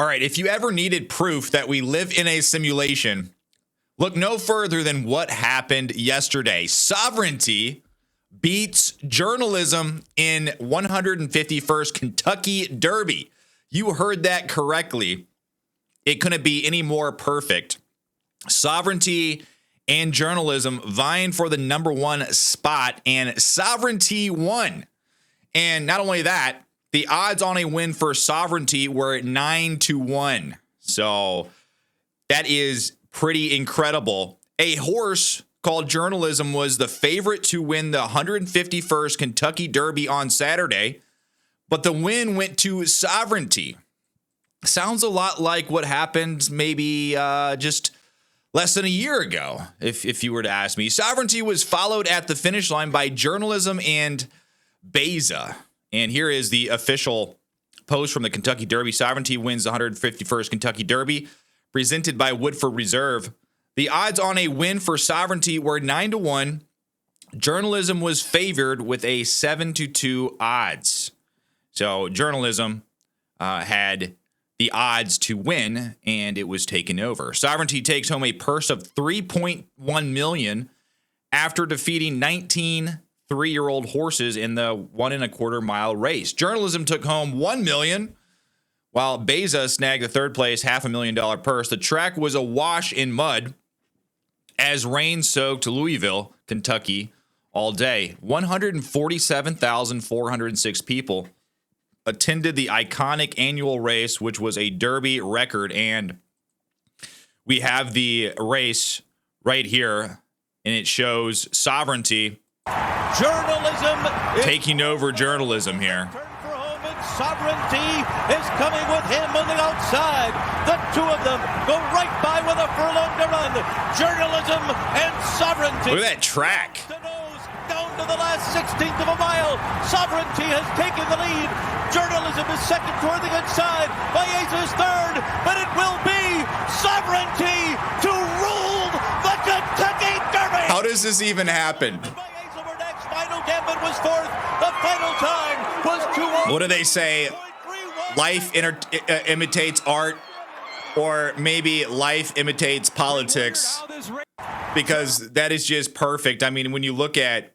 All right, if you ever needed proof that we live in a simulation, look no further than what happened yesterday. Sovereignty beats journalism in 151st Kentucky Derby. You heard that correctly. It couldn't be any more perfect. Sovereignty and journalism vying for the number one spot, and Sovereignty won. And not only that, the odds on a win for Sovereignty were at 9-1. So that is pretty incredible. A horse called Journalism was the favorite to win the 151st Kentucky Derby on Saturday, but the win went to Sovereignty. Sounds a lot like what happened maybe just less than a year ago, if you were to ask me. Sovereignty was followed at the finish line by Journalism and Baeza. And here is the official post from the Kentucky Derby. Sovereignty wins the 151st Kentucky Derby, presented by Woodford Reserve. The odds on a win for Sovereignty were 9-1. Journalism was favored with a 7-2 odds. So Journalism had the odds to win, and it was taken over. Sovereignty takes home a purse of $3.1 million after defeating 19 3-year-old horses in the 1.25 mile race. Journalism took home $1 million, while Baeza snagged the third place $500,000 purse. The track was awash in mud as rain soaked Louisville, Kentucky, all day. 147,406 people attended the iconic annual race, which was a Derby record. And we have the race right here, and it shows Sovereignty taking over Journalism here. Sovereignty is coming with him on the outside. The two of them go right by with a furlong to run. Journalism and Sovereignty. Look at that track. The nose down to the last 16th of a mile. Sovereignty has taken the lead. Journalism is second toward the inside. Baeza's third, but it will be Sovereignty to rule the Kentucky Derby. How does this even happen? Final gambit was fourth. The final time was 2:01. What do they say? Life imitates art, or maybe life imitates politics, because that is just perfect. I mean, when you look at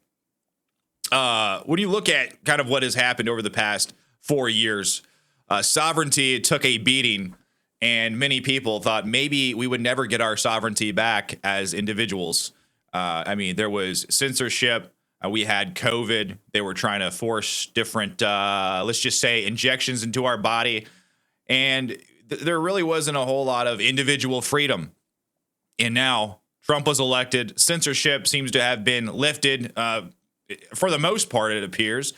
kind of what has happened over the past 4 years, Sovereignty took a beating, and many people thought maybe we would never get our sovereignty back as individuals. I mean, there was censorship. We had COVID. They were trying to force different, let's just say, injections into our body. And there really wasn't a whole lot of individual freedom. And now Trump was elected. Censorship seems to have been lifted for the most part, it appears.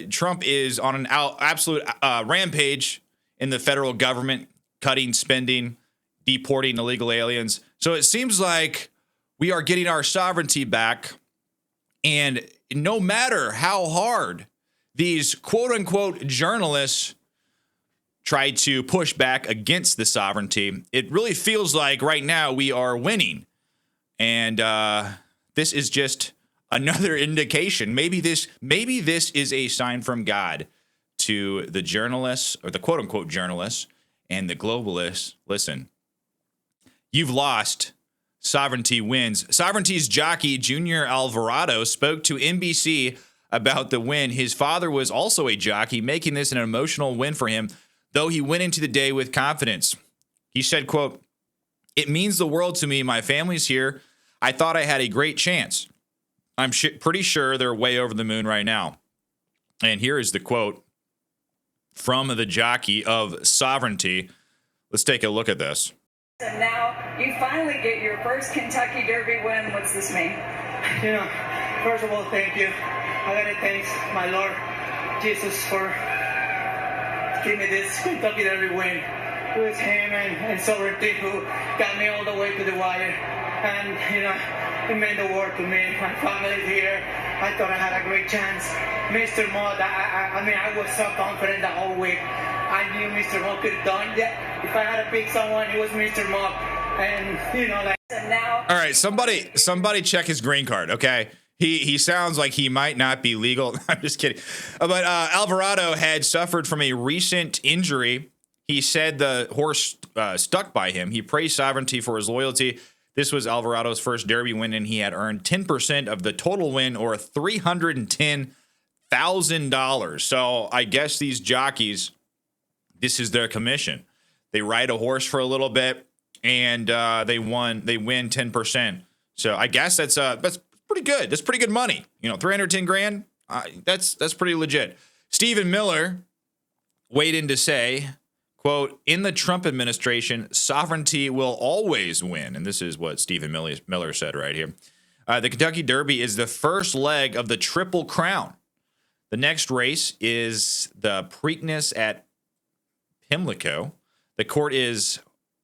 Trump is on an absolute rampage in the federal government, cutting spending, deporting illegal aliens. So it seems like we are getting our sovereignty back. And no matter how hard these quote unquote journalists try to push back against the sovereignty, it really feels like right now we are winning. And this is just another indication. Maybe this is a sign from God to the journalists, or the quote unquote journalists, and the globalists. Listen, you've lost. Sovereignty wins. Sovereignty's jockey, Junior Alvarado, spoke to NBC about the win. His father was also a jockey, making this an emotional win for him, though he went into the day with confidence. He said, quote, "It means the world to me. My family's here. I thought I had a great chance. I'm pretty sure they're way over the moon right now." And here is the quote from the jockey of Sovereignty. Let's take a look at this. And now you finally get your first Kentucky Derby win. What's this mean? First of all, thank you. I gotta thank my Lord Jesus for giving me this Kentucky Derby win. It was him and Sovereignty who got me all the way to the wire. And, it meant the world to me. My family's here. I thought I had a great chance. Mr. Mott, I was so confident the whole week. I knew Mr. Mott could have done that. If I had to pick someone, it was Mr. Mott. And, now. All right, somebody check his green card, okay? He sounds like he might not be legal. I'm just kidding. But Alvarado had suffered from a recent injury. He said the horse stuck by him. He praised Sovereignty for his loyalty. This was Alvarado's first Derby win, and he had earned 10% of the total win, or $310,000. So I guess these jockeys, this is their commission. They ride a horse for a little bit, and they win 10%. So I guess that's pretty good. That's pretty good money. 310 grand. That's pretty legit. Stephen Miller weighed in to say, quote, in the Trump administration, Sovereignty will always win. And this is what Stephen Miller said right here. The Kentucky Derby is the first leg of the Triple Crown. The next race is the Preakness at Pimlico. The court is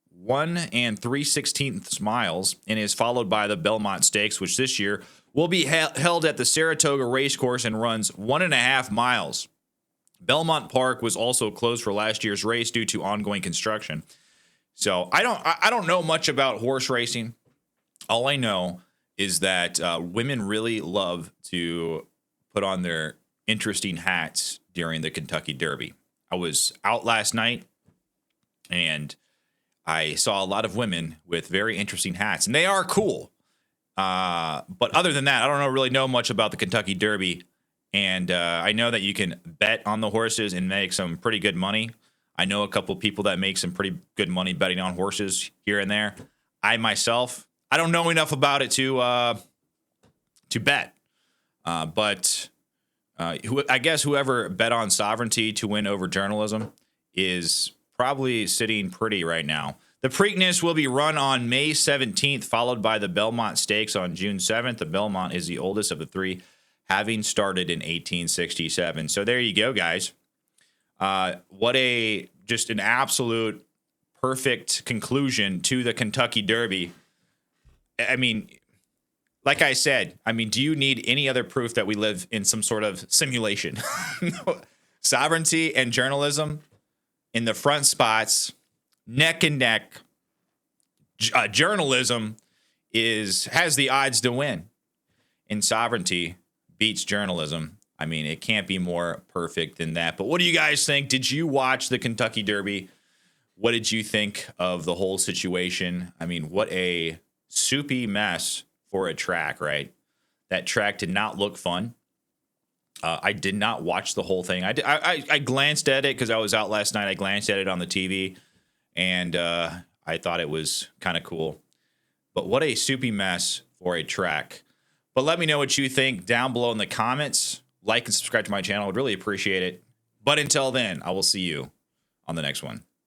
1 3/16 miles and is followed by the Belmont Stakes, which this year will be held at the Saratoga Racecourse and runs 1.5 miles. Belmont Park was also closed for last year's race due to ongoing construction. So I don't know much about horse racing. All I know is that women really love to put on their interesting hats during the Kentucky Derby. I was out last night and I saw a lot of women with very interesting hats, and they are cool. But other than that, I don't really know much about the Kentucky Derby. And I know that you can bet on the horses and make some pretty good money. I know a couple people that make some pretty good money betting on horses here and there. I myself, I don't know enough about it to bet. But I guess whoever bet on Sovereignty to win over Journalism is probably sitting pretty right now. The Preakness will be run on May 17th, followed by the Belmont Stakes on June 7th. The Belmont is the oldest of the three, having started in 1867. So there you go, guys. What just an absolute perfect conclusion to the Kentucky Derby. I mean, like I said, do you need any other proof that we live in some sort of simulation? Sovereignty and Journalism in the front spots, neck and neck. Journalism has the odds to win, and Sovereignty beats Journalism. It can't be more perfect than that. But what do you guys think? Did you watch the Kentucky Derby? What did you think of the whole situation? What a soupy mess for a track, right? That track did not look fun. I did not watch the whole thing. I glanced at it because I was out last night. I glanced at it on the TV, and I thought it was kind of cool. But what a soupy mess for a track. But let me know what you think down below in the comments. Like and subscribe to my channel. I would really appreciate it. But until then, I will see you on the next one.